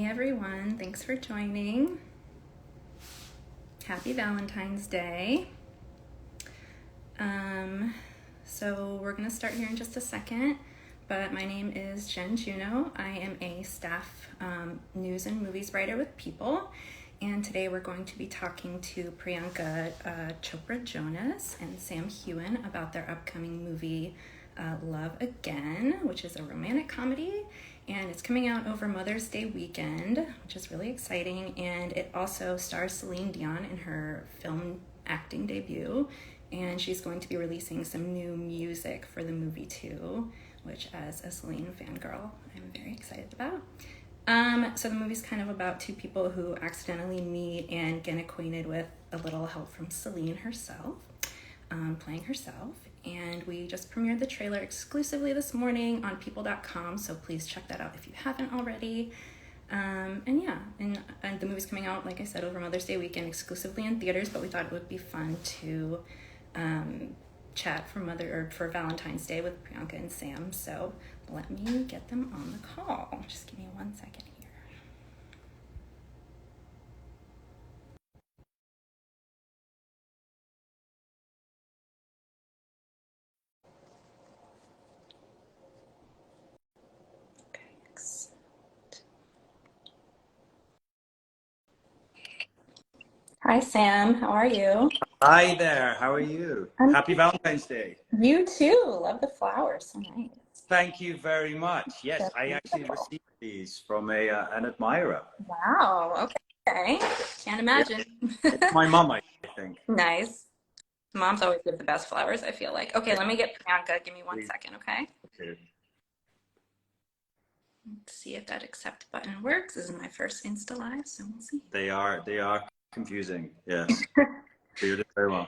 everyone. Thanks for joining. Happy Valentine's Day. So we're going to start here in just a second, but my name is Jen Juno. I am a staff news and movies writer with People, and today we're going to be talking to PriyankaChopra Jonas and Sam Heughan about their upcoming movie Love Again, which is a romantic comedy, and it's coming out over Mother's Day weekend, which is really exciting. And it also stars CelineDion in her film acting debut, and she's going to be releasing some new music for the movie too, which as a Celine fangirl, I'm very excited about. So the movie's kind of about two people who accidentally meet and get acquainted with a little help from Celine herself, playing herself. And we just premiered the trailer exclusively this morning on people.com, so please check that out if you haven't already. And the movie's coming out, like I said, over Mother's Day weekend, exclusively in theaters, but we thought it would be fun to chat for Valentine's Day with Priyanka and Sam. So let me get them on the call. Just give me 1 second here. Hi, Sam. How are you? Hi there. How are you? Happy Valentine's Day. You too. Love the flowers. So nice. Thank you very much. Yes, That's I actually beautiful. received these from an admirer. Wow. Okay. Can't imagine. It's my mom, I think. Nice. Moms always give the best flowers, I feel like. Okay, let me get Priyanka. Give me 1 second, okay? Okay. Let's see if that accept button works. This is my first Insta Live, so we'll see. They are confusing. Yes. They did very well.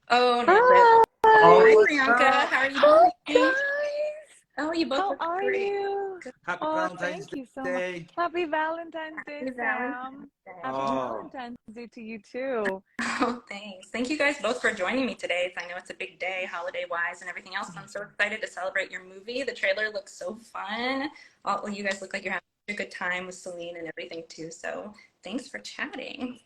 Oh, no. Hi, Hi, Priyanka. How are you doing? guys. Oh, you both How look are great. you? Happy Oh, Valentine's thank you so much. Day. Happy Valentine's Day, Happy Valentine's Sam. Happy Valentine's Day to you too. Oh, thanks. Thank you guys both for joining me today. I know it's a big day, holiday-wise and everything else. I'm so excited to celebrate your movie. The trailer looks so fun. All you guys look like you're having a good time with Celine and everything too. So thanks for chatting.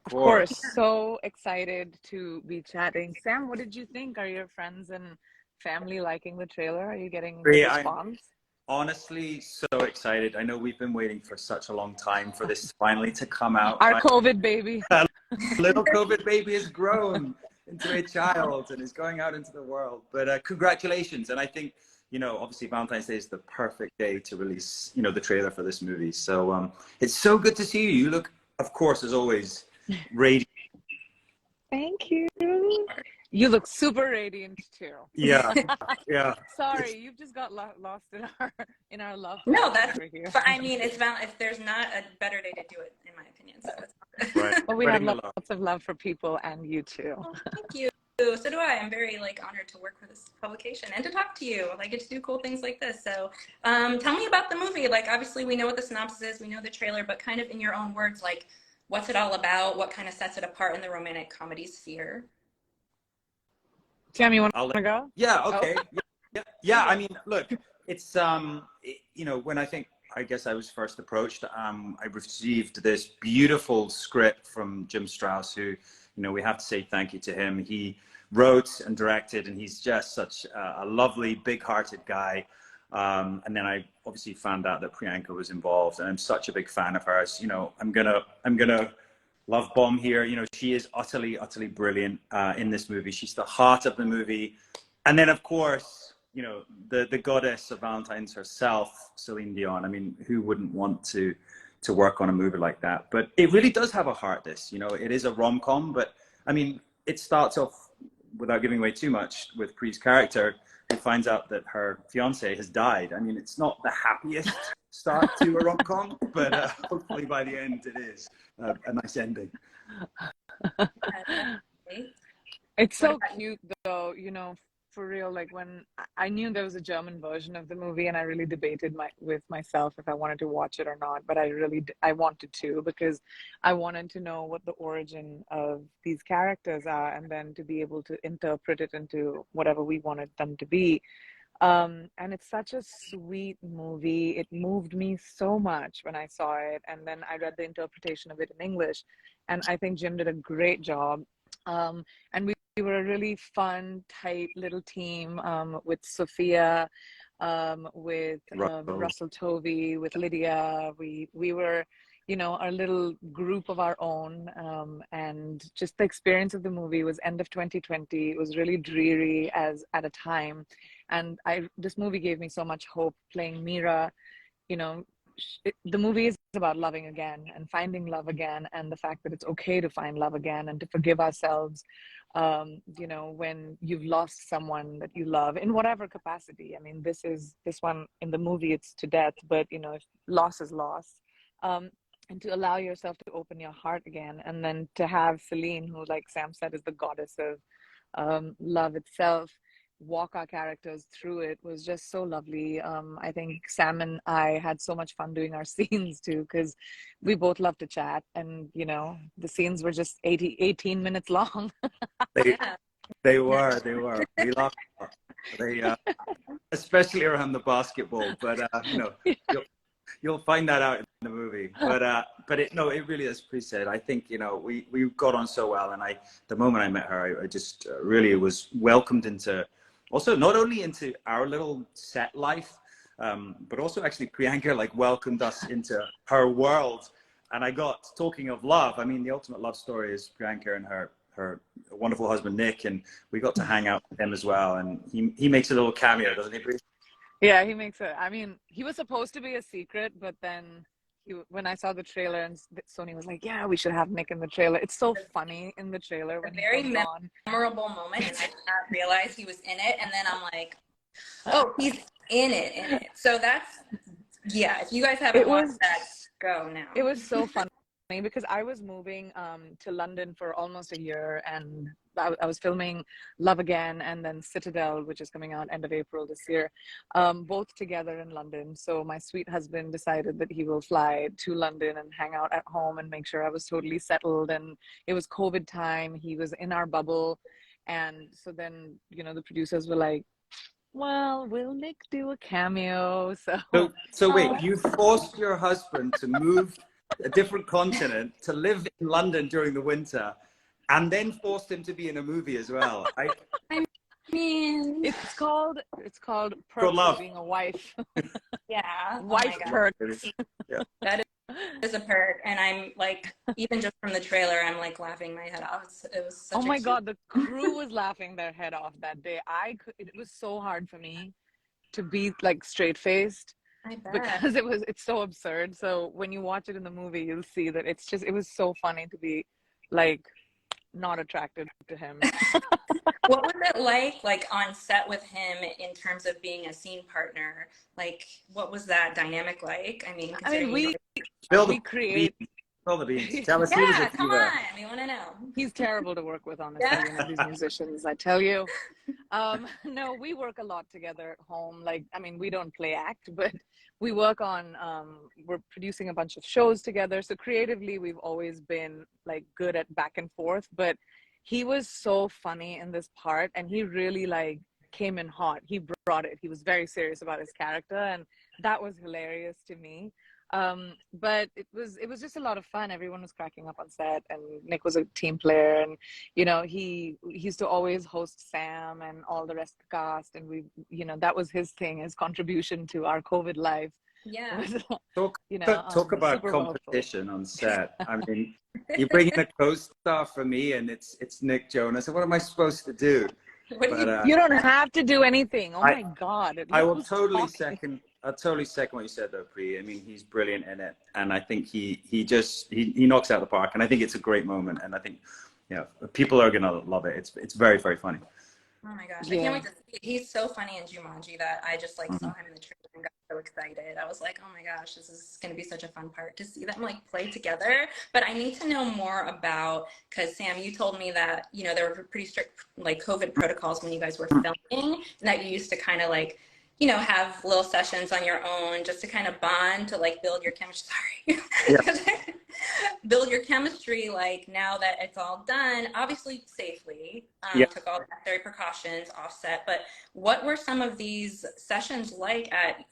Of course, so excited to be chatting. Sam, what did you think? Are your friends and family liking the trailer? Are you getting good response? Honestly, so excited. I know we've been waiting for such a long time for this finally to come out. Our COVID baby. Little COVID baby has grown into a child and is going out into the world. But congratulations. And I think, obviously Valentine's Day is the perfect day to release, the trailer for this movie. So it's so good to see you. You look, of course, as always, radiant. Thank you. You look super radiant too. Yeah. Sorry, you've just got lost in our love. No, that's over here. but I mean, if there's not a better day to do it, in my opinion. So it's Right. Well, we have lots of love for people and you too. Oh, thank you. So do I. I'm very honored to work for this publication and to talk to you. I get to do cool things like this. So tell me about the movie. Obviously we know what the synopsis is, we know the trailer, but kind of in your own words, what's it all about? What kind of sets it apart in the romantic comedy sphere? Sam, you want to go? Yeah, okay. Oh. Yeah, I mean, look, it's, when I guess I was first approached, I received this beautiful script from Jim Strauss, who, we have to say thank you to him. He wrote and directed, and he's just such a lovely, big-hearted guy. And then I obviously found out that Priyanka was involved, and I'm such a big fan of hers. I'm gonna love bomb here. She is utterly brilliant in this movie. She's the heart of the movie. And then, of course, the goddess of Valentine's herself, CelineDion. I mean, who wouldn't want to work on a movie like that? But it really does have a heart, this. It is a rom-com, but I mean, it starts off, without giving away too much, with Pri's character, who finds out that her fiance has died. I mean, it's not the happiest start to a rom-com, but hopefully by the end it is a nice ending. It's so cute though, for real. When I knew there was a German version of the movie, and I really debated with myself if I wanted to watch it or not, but I wanted to, because I wanted to know what the origin of these characters are, and then to be able to interpret it into whatever we wanted them to be. And it's such a sweet movie. It moved me so much when I saw it. And then I read the interpretation of it in English. And I think Jim did a great job. And we were a really fun, tight little team with Sophia, with Russell Tovey, with Lydia. We were, you know, our little group of our own. And just the experience of the movie was end of 2020. It was really dreary as at a time. And this movie gave me so much hope playing Mira. You know, the movie is about loving again and finding love again, and the fact that it's okay to find love again and to forgive ourselves, you know, when you've lost someone that you love in whatever capacity. I mean, this one in the movie, it's to death, but you know, if loss is loss. And to allow yourself to open your heart again, and then to have Celine, who, like Sam said, is the goddess of love itself, walk our characters through it, was just so lovely. I think Sam and I had so much fun doing our scenes too, because we both love to chat, and you know, the scenes were just 18 minutes long. They were. We laughed. They, especially around the basketball, but you know, you'll find that out in the movie. But it really, as Pri said, I think, you know, we got on so well, and the moment I met her, I just really was welcomed into, also not only into our little set life, but also actually Priyanka like welcomed us into her world. And I got, talking of love, I mean, the ultimate love story is Priyanka and her wonderful husband Nick, and we got to hang out with him as well. And he makes a little cameo, doesn't he, Pri? Yeah, he makes it. I mean, he was supposed to be a secret, but then when I saw the trailer and Sony was like, "Yeah, we should have Nick in the trailer." It's so funny in the trailer when very he comes on. Memorable moment, and I did not realize he was in it. And then I'm like, "Oh, he's in it." So that's, yeah. If you guys haven't watched that, go now. It was so funny because I was moving to London for almost a year, and I was filming Love Again and then Citadel, which is coming out end of April this year, both together in London. So my sweet husband decided that he will fly to London and hang out at home and make sure I was totally settled. And it was COVID time. He was in our bubble. And so then, you know, the producers were like, well, will Nick do a cameo? So wait, you forced your husband to move a different continent to live in London during the winter, and then forced him to be in a movie as well. I mean, it's called perks of being a wife. Yeah, wife perks. Yeah. That is a perk, and I'm like, even just from the trailer, I'm like laughing my head off. It was such oh my god, the crew was laughing their head off that day. It was so hard for me to be like straight faced, because it's so absurd. So when you watch it in the movie, you'll see that it was so funny to be like not attracted to him. What was it like on set with him in terms of being a scene partner? Like, what was that dynamic like? I mean, we create. Spill the beans. Tell us. Yeah, come on. We want to know. He's terrible to work with, honestly. You know, these musicians, I tell you. No, we work a lot together at home. Like, I mean, we don't play act, but we work on, we're producing a bunch of shows together. So creatively, we've always been like good at back and forth. But he was so funny in this part, and he really like came in hot. He brought it. He was very serious about his character, and that was hilarious to me. But it was just a lot of fun. Everyone was cracking up on set, and Nick was a team player, and you know, he used to always host Sam and all the rest of the cast, and we, you know, that was his thing, his contribution to our COVID life. Yeah. Talk about competition on set. I mean, you bring in a co-star for me, and it's Nick Jonas. What am I supposed to do? But, you don't have to do anything. Oh my God! I'll totally second what you said, though, Pri. I mean, he's brilliant in it, and I think he knocks out the park. And I think it's a great moment, and I think, you know, people are gonna love it. It's very, very funny. Oh my gosh, I can't wait to see it. He's so funny in Jumanji that I just like saw him in the trailer and got so excited. I was like, oh my gosh, this is going to be such a fun part to see them like play together. But I need to know more about, because Sam, you told me that, you know, there were pretty strict like COVID protocols when you guys were filming, and that you used to kind of like you know, have little sessions on your own just to kind of bond, to like build your chemistry. Sorry. Yeah. Build your chemistry, like now that it's all done, obviously safely, Yeah. took all the necessary precautions, offset. But what were some of these sessions like at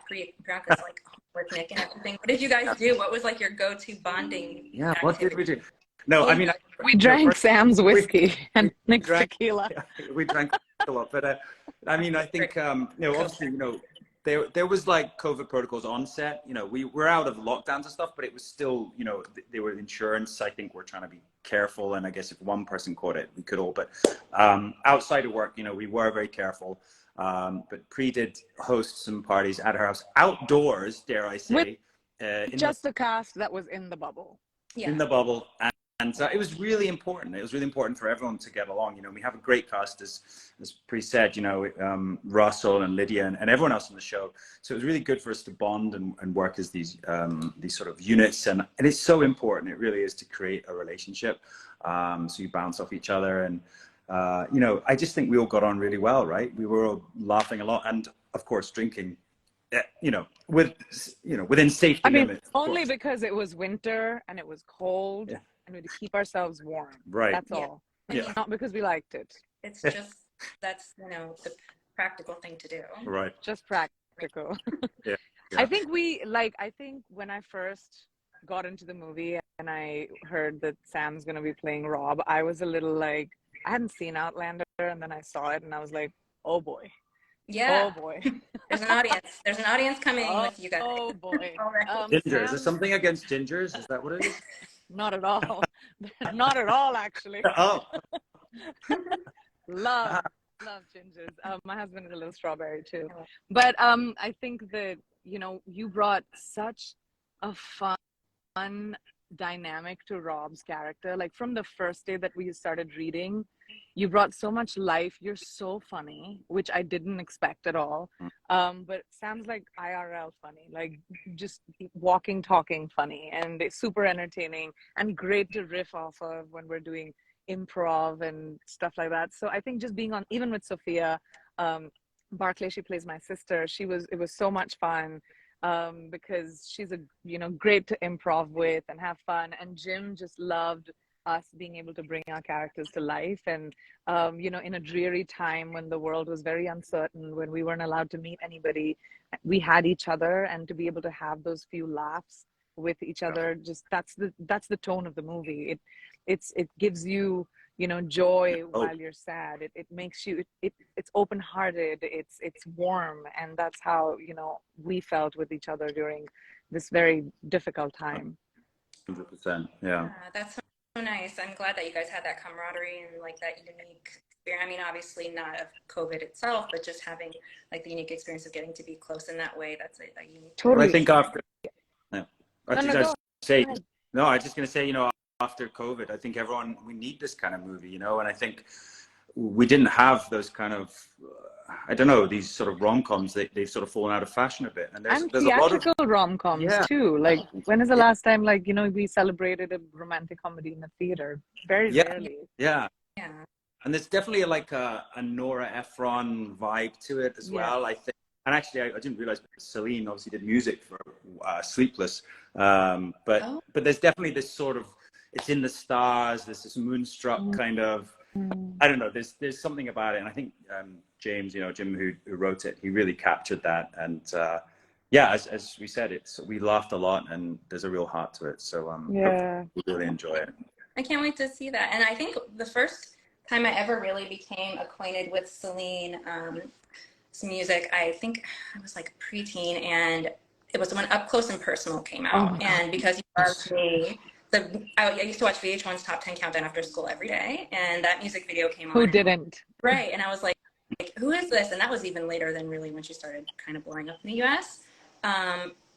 Priyanka's like with Nick and everything? What did you guys do? What was like your go-to bonding Yeah. What did activity? we do? No, I mean, We drank Sam's whiskey and we Nick's drank, tequila. we drank a lot, but I mean, I think you know, obviously, you know, there was like COVID protocols on set. You know, we were out of lockdowns and stuff, but it was still, you know, they were insurance. I think we're trying to be careful, and I guess if one person caught it, we could all. But outside of work, you know, we were very careful. But Pri did host some parties at her house, outdoors, dare I say, Just the cast that was in the bubble. in the bubble. And it was really important. It was really important for everyone to get along. You know, we have a great cast, as Pri said, you know, Russell and Lydia and everyone else on the show. So it was really good for us to bond and work as these sort of units. And it's so important. It really is to create a relationship. So you bounce off each other. And, you know, I just think we all got on really well, right? We were all laughing a lot. And, of course, drinking, you know, within safety limits. Only because it was winter and it was cold. Yeah. And we had to keep ourselves warm. Right. That's all. Yeah. Not because we liked it. It's just, that's, you know, the practical thing to do. Right. Just practical. Yeah. I think I think when I first got into the movie and I heard that Sam's going to be playing Rob, I was a little like, I hadn't seen Outlander, and then I saw it and I was like, oh boy. Yeah. Oh boy. There's an audience. There's an audience coming with you guys. Oh boy. Gingers. Is there Sam's... something against gingers? Is that what it is? Not at all. Not at all, actually. Oh. Love gingers. My husband is a little strawberry too. But I think that, you know, you brought such a fun dynamic to Rob's character. Like from the first day that we started reading, you brought so much life. You're so funny, which I didn't expect at all. But Sam's like IRL funny, like just walking, talking funny, and it's super entertaining and great to riff off of when we're doing improv and stuff like that. So I think just being on, even with Sophia Barclay, she plays my sister. It was so much fun. Because she's great to improv with and have fun, and Jim just loved us being able to bring our characters to life. And you know, in a dreary time when the world was very uncertain, when we weren't allowed to meet anybody, we had each other, and to be able to have those few laughs with each other, just that's the tone of the movie. It gives you, you know, joy while you're sad. It makes you, it's open-hearted, it's warm, and that's how, you know, we felt with each other during this very difficult time. 100%. Yeah. That's so nice. I'm glad that you guys had that camaraderie and like that unique experience. I mean, obviously not of COVID itself, but just having like the unique experience of getting to be close in that way. That's a unique. Totally. I think after, I was just going to say, you know, after COVID, I think we need this kind of movie, you know, and I think we didn't have those kind of, I don't know, these sort of rom-coms. They've sort of fallen out of fashion a bit. And there's theatrical a lot of rom-coms too. Like, when is the last time, like, you know, we celebrated a romantic comedy in the theater? Very rarely. Yeah. And there's definitely like a Nora Ephron vibe to it as well, I think. And actually, I didn't realize, but Celine obviously did music for Sleepless. But there's definitely this sort of, it's in the stars, there's this moonstruck kind of, I don't know, there's something about it. And I think Jim who wrote it, he really captured that. And as we said, we laughed a lot, and there's a real heart to it. So we really enjoy it. I can't wait to see that. And I think the first time I ever really became acquainted with Celine's music, I think I was like preteen, and it was when Up Close and Personal came out. And because you loved me, I used to watch VH1's Top 10 Countdown after school every day, and that music video came on. Who didn't? Right, and I was like, who is this? And that was even later than really when she started kind of blowing up in the US.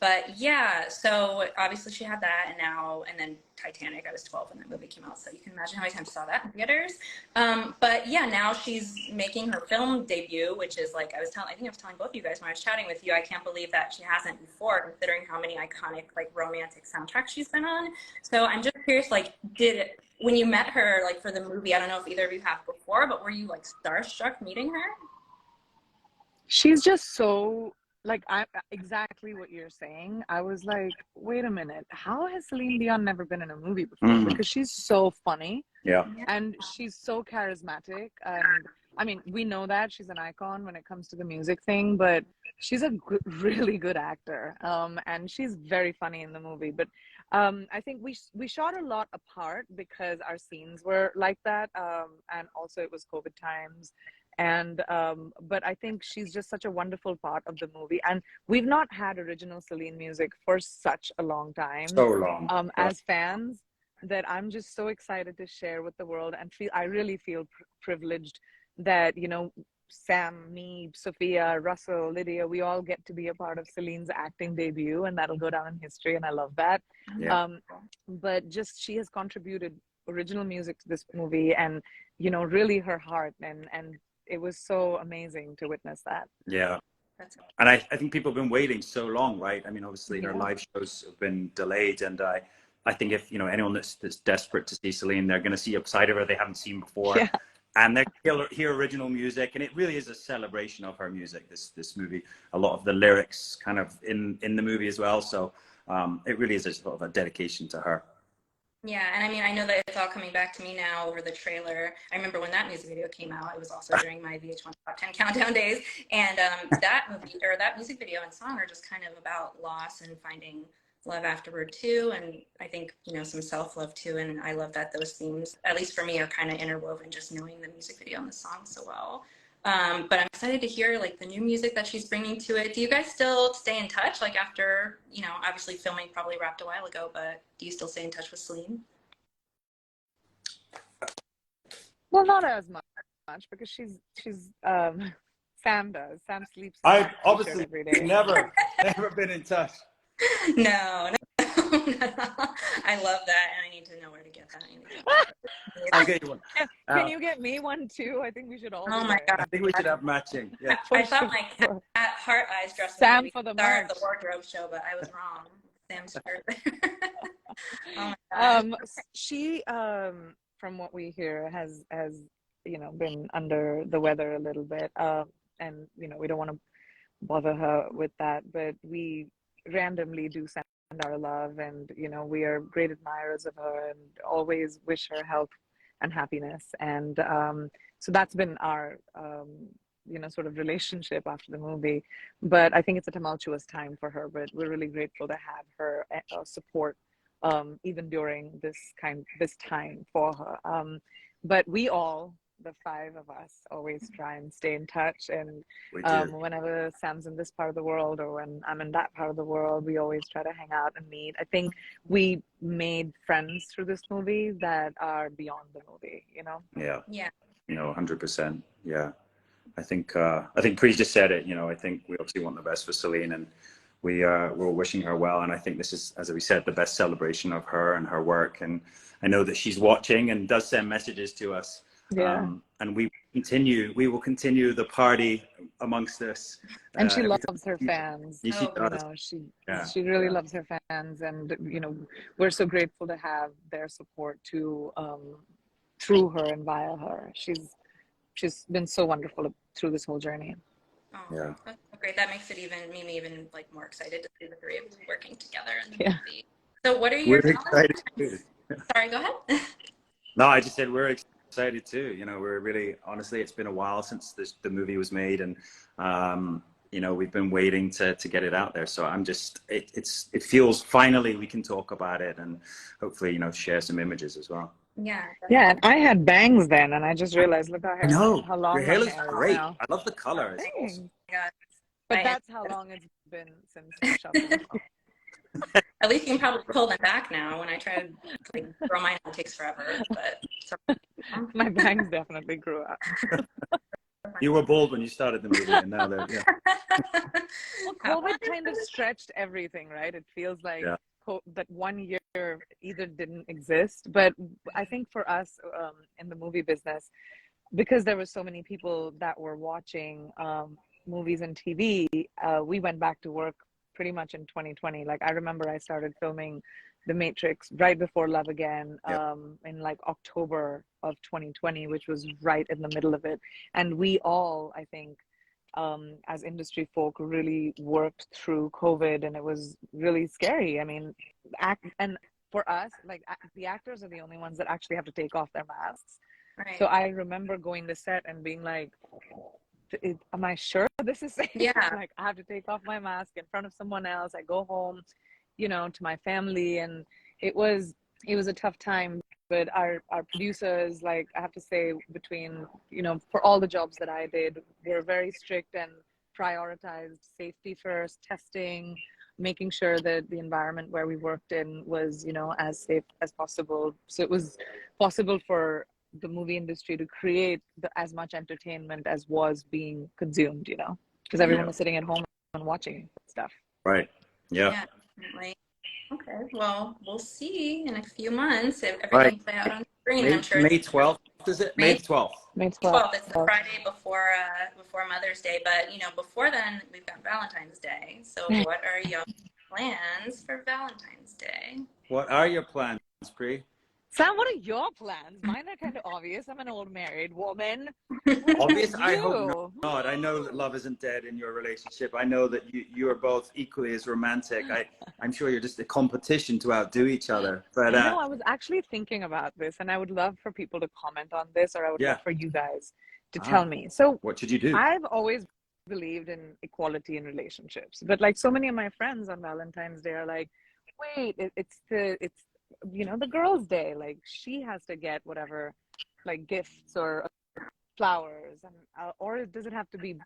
But yeah, so obviously she had that, and then Titanic. I was 12 when that movie came out, so you can imagine how many times I saw that in theaters. But yeah, now she's making her film debut, which is like, I think I was telling both of you guys when I was chatting with you, I can't believe that she hasn't before, considering how many iconic like romantic soundtracks she's been on. So I'm just curious, like, when you met her, like for the movie, I don't know if either of you have before, but were you like starstruck meeting her? She's just so like I exactly what you're saying. I was like, wait a minute, how has CelineDion never been in a movie before? Because she's so funny. Yeah. And she's so charismatic. And I mean, we know that she's an icon when it comes to the music thing, but she's a really good actor. And she's very funny in the movie. But I think we shot a lot apart because our scenes were like that. And also it was COVID times. And but I think she's just such a wonderful part of the movie. And we've not had original Celine music for such a long time. So long. As fans, that I'm just so excited to share with the world, and I really feel privileged that, you know, Sam, me, Sophia, Russell, Lydia, we all get to be a part of Celine's acting debut, and that'll go down in history, and I love that. Yeah. But just she has contributed original music to this movie, and, you know, really her heart, and it was so amazing to witness that. Yeah. And I think people have been waiting so long, right? I mean, obviously her live shows have been delayed, and I think if, you know, anyone that's desperate to see Celine, they're going to see a side of her they haven't seen before. Yeah. And they hear original music, and it really is a celebration of her music, this movie. A lot of the lyrics kind of in the movie as well. So it really is a sort of a dedication to her. Yeah, and I mean, I know that it's all coming back to me now over the trailer. I remember when that music video came out. It was also during my VH1 Top 10 Countdown days. And that movie, or that music video and song, are just kind of about loss and finding love afterward too. And I think, you know, some self-love too. And I love that those themes, at least for me, are kind of interwoven just knowing the music video and the song so well. But I'm excited to hear like the new music that she's bringing to it. Do you guys still stay in touch? Like after, you know, obviously filming probably wrapped a while ago, but do you still stay in touch with Celine? Well, not as much because she's Sam does. Sam sleeps. I've obviously every day. never been in touch. No. I love that, and I need to know where to get that. I'll get you one. Can you get me one too? I think we should all. Oh my God! I think we should have matching. Yeah. I thought my cat Heart Eyes dressed Sam was for the star of merch. the wardrobe show, but I was wrong. Sam's shirt there. Oh my God. She, from what we hear, has you know, been under the weather a little bit, and you know, we don't want to bother her with that, but we randomly do send our love, and you know, we are great admirers of her and always wish her health and happiness. And so that's been our you know, sort of relationship after the movie. But I think it's a tumultuous time for her, but we're really grateful to have her support even during this time for her. But we all, the five of us, always try and stay in touch, and whenever Sam's in this part of the world or when I'm in that part of the world, we always try to hang out and meet. I think we made friends through this movie that are beyond the movie, you know. Yeah, you know, 100%. Yeah, I think Pri just said it. You know, I think we obviously want the best for Celine, and we're wishing her well. And I think this is, as we said, the best celebration of her and her work. And I know that she's watching and does send messages to us. Yeah. And we will continue the party amongst us. And she loves her fans. She she really loves her fans, and you know, we're so grateful to have their support to through her and via her. She's been so wonderful through this whole journey. Oh, yeah, that's great. That makes it even like more excited to see the three of them working together in the movie. So, what are your? We're excited too. Sorry, go ahead. No, I just said we're excited too. You know, we're really, honestly, it's been a while since the movie was made, and you know, we've been waiting to get it out there. So I'm just, it feels finally we can talk about it, and hopefully, you know, share some images as well. Yeah. Yeah, and I had bangs then, and I just realized, look how how long your hair my looks hair is great. now. I love the color. It's awesome. Yeah. But that's how long it's been since shopping. At least you can probably pull them back now. When I try to like grow mine, it takes forever. But my bangs definitely grew out. You were bald when you started the movie, and now they're Well, COVID kind of stretched everything, right? It feels like that 1 year either didn't exist, but I think for us in the movie business, because there were so many people that were watching movies and TV, we went back to work pretty much in 2020. Like, I remember I started filming The Matrix right before Love Again in like October of 2020, which was right in the middle of it. And we all, I think, as industry folk really worked through COVID, and it was really scary. I mean, and for us, like the actors are the only ones that actually have to take off their masks. Right. So I remember going to set and being like, am I sure this is safe? Yeah. Like, I have to take off my mask in front of someone else. I go home, you know, to my family, and it was a tough time. But our producers, like, I have to say, between, you know, for all the jobs that I did, were very strict and prioritized safety first, testing, making sure that the environment where we worked in was, you know, as safe as possible. So it was possible for the movie industry to create as much entertainment as was being consumed, you know, because everyone was sitting at home and watching stuff. Right. Yeah. Yeah, definitely. Okay, well, we'll see in a few months if everything play out on screen. I'm sure May 12th, is it? May 12th. May 12th. It's the Friday before Mother's Day, but you know, before then we've got Valentine's Day. So what are your plans for Valentine's Day? What are your plans, Pri? Sam, what are your plans? Mine are kind of obvious. I'm an old married woman. Obvious? I hope not. I know that love isn't dead in your relationship. I know that you are both equally as romantic. I'm sure you're just a competition to outdo each other. But no, I was actually thinking about this, and I would love for people to comment on this, or I would love for you guys to tell me. So what should you do? I've always believed in equality in relationships, but like so many of my friends on Valentine's Day are like, wait, it's you know, the girl's day, like she has to get whatever, like gifts or flowers, and or does it have to be,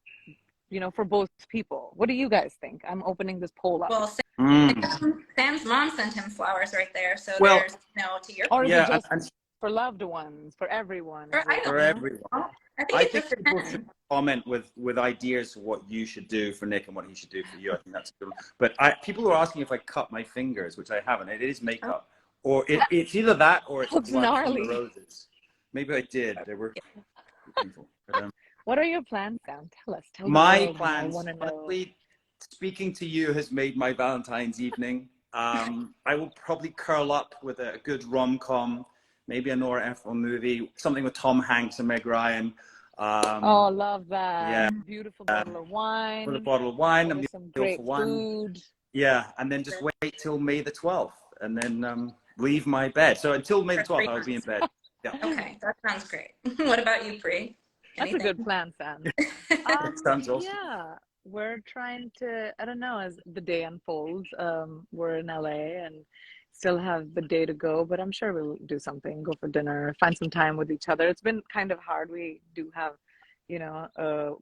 you know, for both people? What do you guys think? I'm opening this poll up. Well, Sam's mom sent him flowers right there, so there's, you know, to your or is it just for loved ones, for everyone? For everyone. I think people should comment with ideas for what you should do for Nick and what he should do for you. I think that's good. But people are asking if I cut my fingers, which I haven't. It is makeup. Or it's either that or it's blood from the roses. Maybe I did. They were painful. But, what are your plans, Sam? Tell us. My plans, honestly, speaking to you has made my Valentine's evening. I will probably curl up with a good rom-com, maybe a Nora Ephron movie, something with Tom Hanks and Meg Ryan. Oh, love that. Yeah. Beautiful bottle of wine. With a bottle of wine and some great food. Yeah, and then just wait till May the 12th and then leave my bed. So until May the 12th, I'll be in bed. Yeah. Okay, that sounds great. What about you, Pri? That's a good plan, Sam. Sounds awesome. Yeah, we're trying to, I don't know, as the day unfolds, we're in LA and still have the day to go, but I'm sure we'll do something, go for dinner, find some time with each other. It's been kind of hard. We do have, you know, a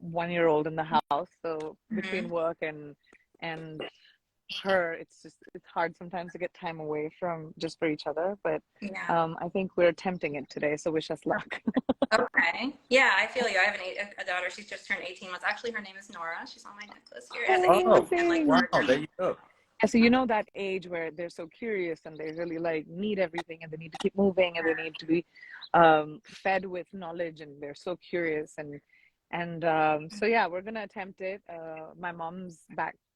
1-year-old in the house, so between work and her, it's hard sometimes to get time away from just for each other, but I think we're attempting it today, so wish us luck. Okay, yeah, I feel you. I have a daughter. She's just turned 18 months. Actually, her name is Nora. She's on my necklace here. Wow, there you go. So you know that age where they're so curious and they really like need everything and they need to keep moving and they need to be fed with knowledge, and they're so curious, and so yeah, we're gonna attempt it. My mom's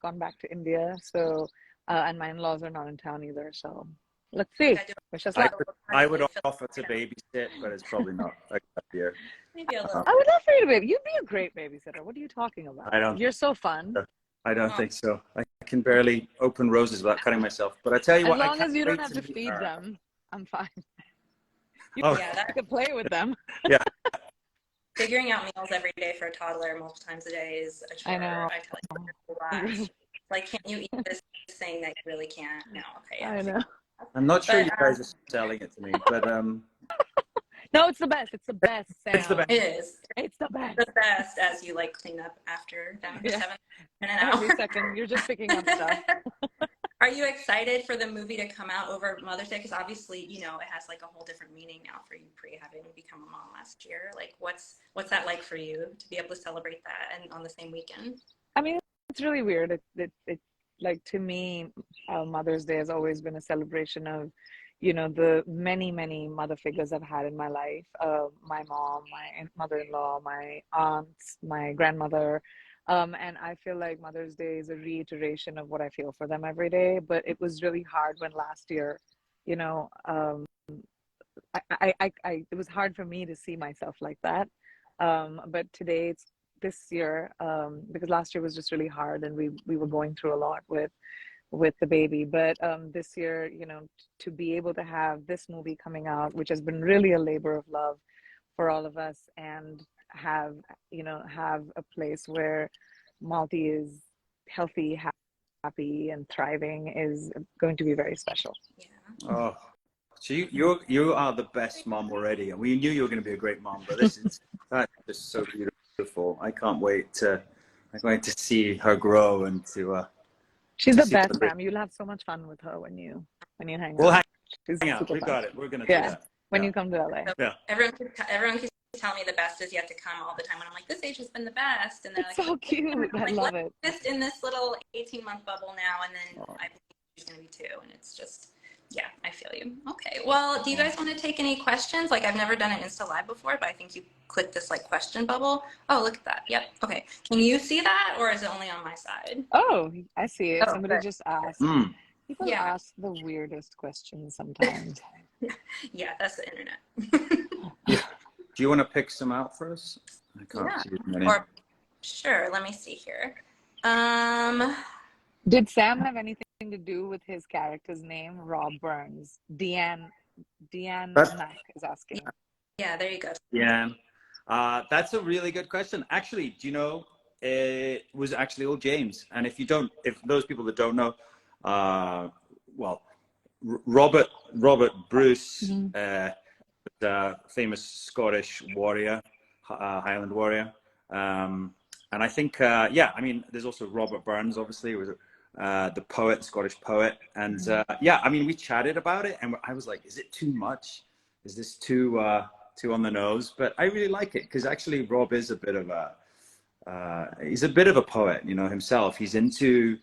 gone back to India, so and my in-laws are not in town either, so let's see. I would offer to babysit, but it's probably not like that year. Maybe a little. I would love for you to baby. You'd be a great babysitter. What are you talking about? You're so fun. I don't think so. I can barely open roses without cutting myself. But I tell you what, as long as you don't have to feed them, I'm fine. You can play with them. Yeah. Figuring out meals every day for a toddler multiple times a day is a chore. I know. I tell you, like, can't you eat this thing that you really can't? No. Okay. Yeah. I know. I'm not sure you guys are selling it to me, but no, it's the best. It's the best, Sam. It's the best. It is. It's the best. The best, as you like clean up after them for 7 minutes an hour. Every second, you're just picking up stuff. Are you excited for the movie to come out over Mother's Day? Because obviously, you know, it has like a whole different meaning now for you, Pri, having become a mom last year. Like, what's that like for you to be able to celebrate that and on the same weekend? I mean, it's really weird. It like, to me, Mother's Day has always been a celebration of, you know, the many mother figures I've had in my life. My mom, my mother-in-law, my aunts, my grandmother. And I feel like Mother's Day is a reiteration of what I feel for them every day. But it was really hard when last year, you know, it was hard for me to see myself like that. But today this year, because last year was just really hard and we were going through a lot with the baby. But this year, you know, to be able to have this movie coming out, which has been really a labor of love for all of us, and have, you know, have a place where Malti is healthy, happy, and thriving is going to be very special. Yeah. Oh, so you are the best mom already, and we knew you were going to be a great mom. But that's just so beautiful. I can't wait to see her grow and to. She's to the see best, her. Sam. You'll have so much fun with her when you hang We'll out. She's hang out. super We fun. got it. We're gonna do Yeah, that. when Yeah. you come to LA. So Yeah. Everyone keeps telling me the best is yet to come all the time. When I'm like, this age has been the best, and they're It's like, so cute. I like, love it. Just in this little 18-month bubble now, and then I believe she's gonna be 2, and it's just, yeah, I feel you. Okay, well, do you guys want to take any questions? Like, I've never done an Insta Live before, but I think you click this like question bubble. Oh, look at that. Yep. Okay. Can you see that, or is it only on my side? Oh, I see it. Oh, Somebody good. just asked. Mm. People Yeah. ask the weirdest questions sometimes. Yeah, that's the internet. Yeah. Do you want to pick some out for us? I can't Yeah. see as many. Or sure. Let me see here. Did Sam have anything to do with his character's name, Rob Burns? Deanne Mack is asking. Yeah, there you go. Yeah. That's a really good question. Actually, do you know, it was actually all James. And if those people that don't know, well, Robert Bruce, the famous Scottish warrior, Highland warrior. And I think, yeah, I mean, there's also Robert Burns, obviously, who was the poet, Scottish poet. And yeah, I mean, we chatted about it, and I was like, is it too much? Is this too on the nose? But I really like it, because actually Rob is a bit of a poet, you know, himself. He's into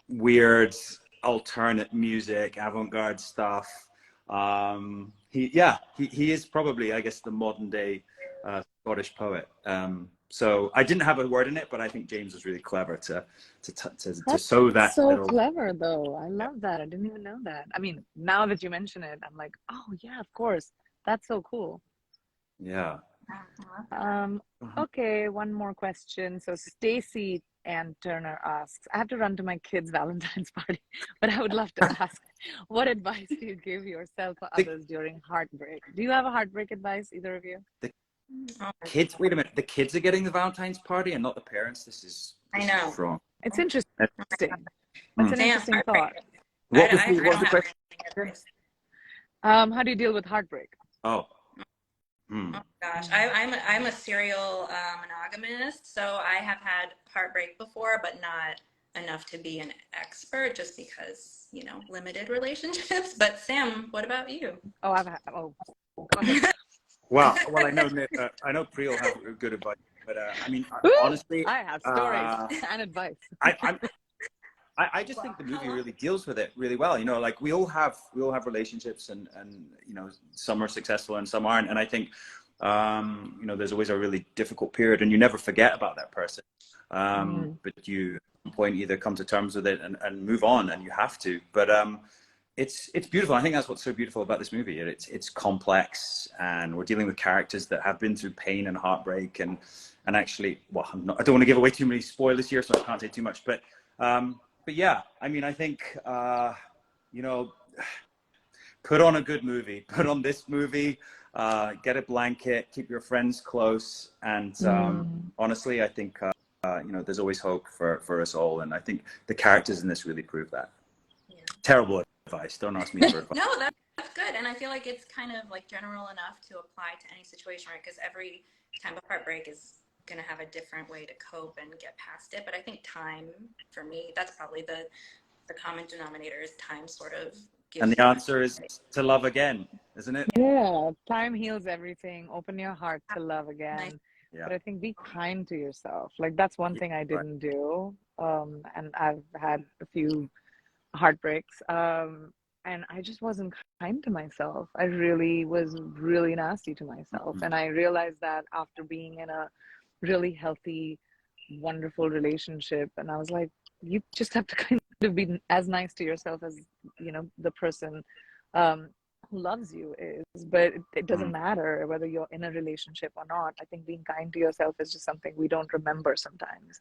weird alternate music, avant-garde stuff. He is probably, I guess, the modern day Scottish poet. So I didn't have a word in it, but I think James was really clever to sow that. So little... clever, though. I love that. I didn't even know that. I mean, now that you mention it, I'm like, oh yeah, of course. That's so cool. Yeah. Okay, one more question. So Stacy Ann Turner asks, I have to run to my kids' Valentine's party, but I would love to ask, what advice do you give yourself or others during heartbreak? Do you have a heartbreak advice, either of you? Kids, wait a minute. The kids are getting the Valentine's party and not the parents. This is wrong. It's interesting. That's an interesting thought. What was the question? How do you deal with heartbreak? Oh. Oh gosh, I'm a serial monogamist, so I have had heartbreak before, but not enough to be an expert, just because, you know, limited relationships. But Sam, what about you? Oh, go ahead. Well, I know Priya will have good advice, but I mean, honestly, I have stories and advice. I just think the movie really deals with it really well. You know, like we all have relationships, and you know, some are successful and some aren't. And I think you know, there's always a really difficult period, and you never forget about that person. But you at some point either come to terms with it and move on, and you have to. But it's beautiful. I think that's what's so beautiful about this movie. It's complex, and we're dealing with characters that have been through pain and heartbreak, and actually, well, I don't want to give away too many spoilers here, so I can't say too much. But yeah, I mean, I think, you know, put on a good movie, put on this movie, get a blanket, keep your friends close. And honestly, I think, you know, there's always hope for us all. And I think the characters in this really prove that. Yeah. Terrible advice. Don't ask me for advice. No, that's good. And I feel like it's kind of like general enough to apply to any situation, right? Because every time of heartbreak is going to have a different way to cope and get past it. But I think time, for me, that's probably the common denominator, is time sort of gives. And the answer is to love again, isn't it? Yeah, time heals everything. Open your heart to love again. Yeah. But I think be kind to yourself. Like, that's one thing I didn't do. And I've had a few heartbreaks. And I just wasn't kind to myself. I really was really nasty to myself. And I realized that after being in a really healthy, wonderful relationship. And I was like, you just have to kind of be as nice to yourself as, you know, the person who loves you is, but it doesn't matter whether you're in a relationship or not. I think being kind to yourself is just something we don't remember sometimes.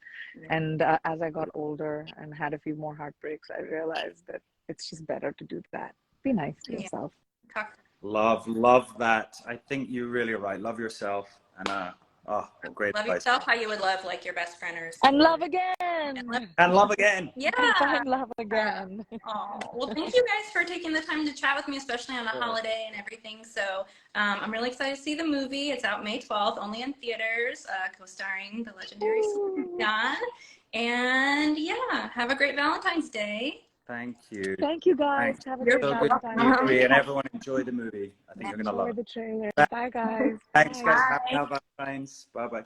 And as I got older and had a few more heartbreaks, I realized that it's just better to do that. Be nice to yourself. Love that. I think you're really right. Love yourself. And what great love advice. yourself how you would love like your best friend or and love again. And love again. Yeah. Find love again. Oh, well, thank you guys for taking the time to chat with me, especially on a holiday and everything. So I'm really excited to see the movie. It's out May 12th, only in theaters, co-starring the legendary CelineDion. And yeah, have a great Valentine's Day. Thank you. Thank you, guys. Thanks. Have a great Valentine's Day. And everyone enjoy the movie. I think you're going to love it. Enjoy the trailer. Bye, guys. Thanks, Bye. guys. Happy Valentine's. Bye-bye.